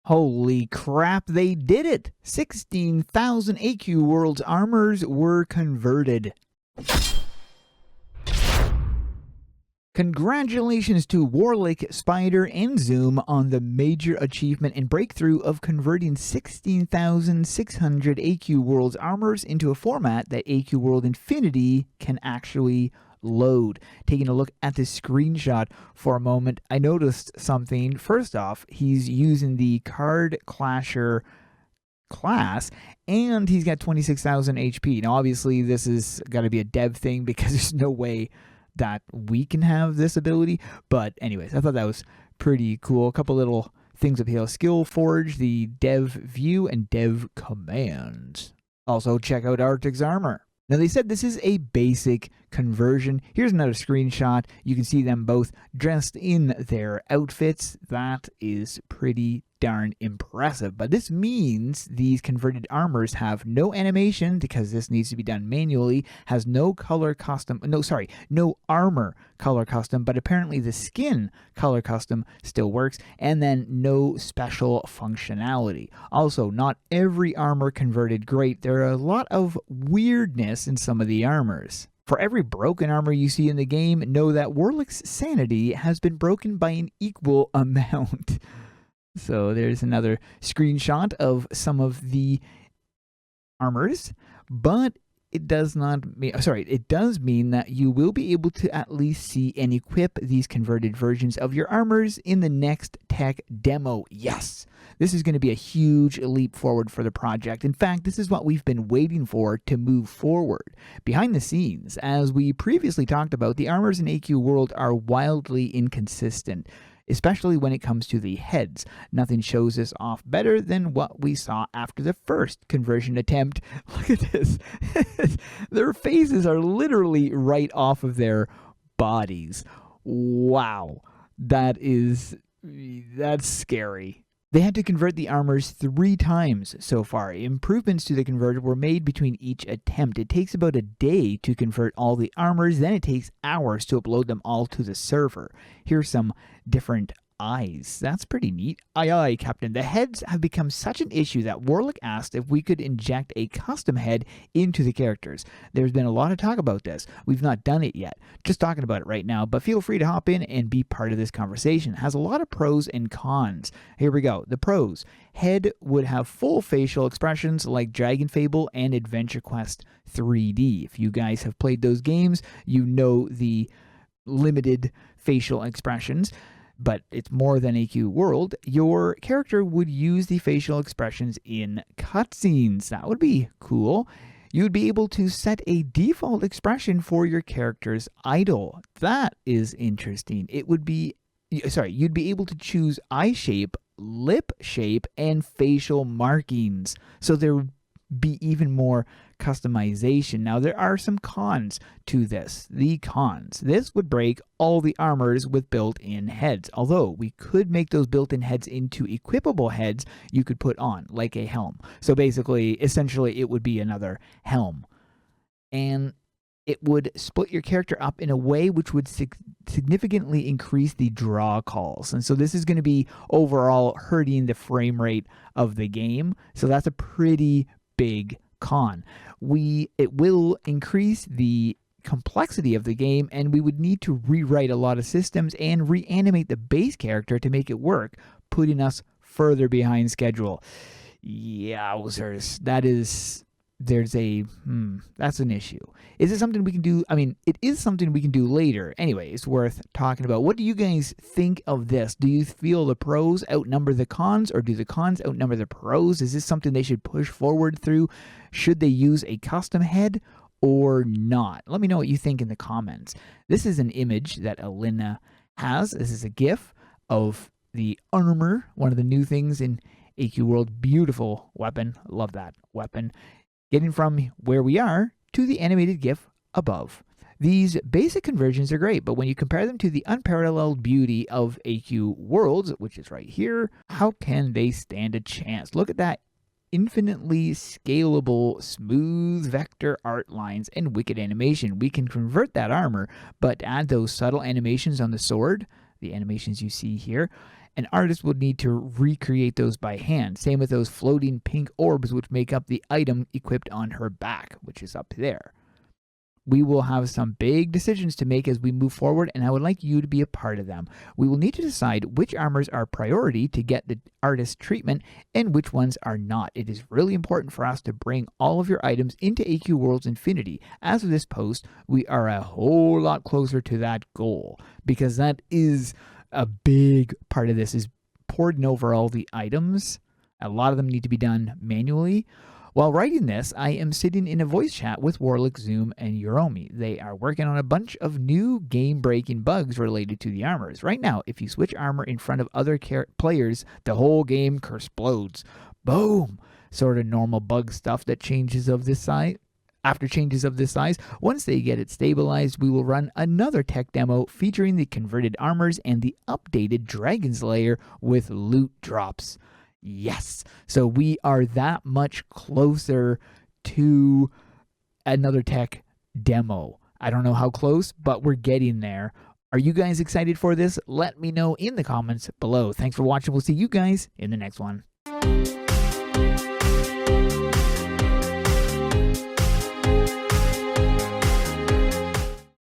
Holy crap, they did it! 16,000 AQ Worlds armors were converted. Congratulations to Warlick, Spider, and Zoom on the major achievement and breakthrough of converting 16,600 AQ Worlds armors into a format that AQ World Infinity can actually load. Taking a look at this screenshot for a moment, I noticed something. First off, he's using the Card Clasher class, and he's got 26,000 HP. Now, obviously, this is got to be a dev thing because there's no way that we can have this ability. But anyways, I thought that was pretty cool. A couple little things up here. Skill Forge, the dev view, and dev commands. Also, check out Arctic's armor. Now, they said this is a basic conversion. Here's another screenshot. You can see them both dressed in their outfits. That is pretty darn impressive. But this means these converted armors have no animation because this needs to be done manually, has no color custom, no armor color custom, but apparently the skin color custom still works, and then no special functionality. Also, not every armor converted great. There are a lot of weirdness in some of the armors. For every broken armor you see in the game, know that Warlick's sanity has been broken by an equal amount. So there's another screenshot of some of the armors, but it does not mean, it does mean that you will be able to at least see and equip these converted versions of your armors in the next tech demo. Yes, this is going to be a huge leap forward for the project. In fact, this is what we've been waiting for to move forward. Behind the scenes, as we previously talked about, the armors in AQ World are wildly inconsistent, especially when it comes to the heads. Nothing shows this off better than what we saw after the first conversion attempt. Look at this. Their faces are literally right off of their bodies. Wow. That's scary. They had to convert the armors 3 times so far. Improvements to the converter were made between each attempt. It takes about a day to convert all the armors, then it takes hours to upload them all to the server. Here's some different eyes. That's pretty neat. Aye, Captain. The heads have become such an issue that Warlick asked if we could inject a custom head into the characters. There's been a lot of talk about this. We've not done it yet. Just talking about it right now, but feel free to hop in and be part of this conversation. It has a lot of pros and cons. Here we go. The pros. Head would have full facial expressions like Dragon Fable and Adventure Quest 3D. If you guys have played those games, you know the limited facial expressions, but it's more than AQ World. Your character would use the facial expressions in cutscenes. That would be cool. You'd be able to set a default expression for your character's idol. That is interesting. You'd be able to choose eye shape, lip shape, and facial markings. So there would be even more customization. Now, there are some cons to this. The cons. This would break all the armors with built-in heads, although we could make those built-in heads into equipable heads you could put on, like a helm. So basically, essentially, it would be another helm. And it would split your character up in a way which would significantly increase the draw calls. And so this is going to be overall hurting the frame rate of the game. So that's a pretty big con. It will increase the complexity of the game, and we would need to rewrite a lot of systems and reanimate the base character to make it work, putting us further behind schedule. Yowzers. That's an issue. Is it something we can do? I mean, it is something we can do later. Anyway, it's worth talking about. What do you guys think of this? Do you feel the pros outnumber the cons, or do the cons outnumber the pros? Is this something they should push forward through? Should they use a custom head or not? Let me know what you think in the comments. This is an image that Alina has. This is a GIF of the armor, one of the new things in AQ World. Beautiful weapon. Love that weapon. Getting from where we are to the animated GIF above. These basic conversions are great, but when you compare them to the unparalleled beauty of AQ Worlds, which is right here, how can they stand a chance? Look at that infinitely scalable, smooth vector art lines and wicked animation. We can convert that armor, but add those subtle animations on the sword, the animations you see here, An artist would need to recreate those by hand. Same with those floating pink orbs which make up the item equipped on her back, which is up there. We will have some big decisions to make as we move forward, and I would like you to be a part of them. We will need to decide which armors are priority to get the artist treatment and which ones are not. It is really important for us to bring all of your items into AQ Worlds Infinity. As of this post, we are a whole lot closer to that goal, because that is a big part of this, is porting over all the items. A lot of them need to be done manually. While writing this, I am sitting in a voice chat with Warlick, Zoom, and Uromi. They are working on a bunch of new game-breaking bugs related to the armors. Right now, if you switch armor in front of other players, the whole game explodes. Boom! Sort of normal bug stuff that changes of this size. After changes of this size, once they get it stabilized, we will run another tech demo featuring the converted armors and the updated Dragon's Lair with loot drops. Yes. So we are that much closer to another tech demo. I don't know how close, but we're getting there. Are you guys excited for this? Let me know in the comments below. Thanks for watching. We'll see you guys in the next one.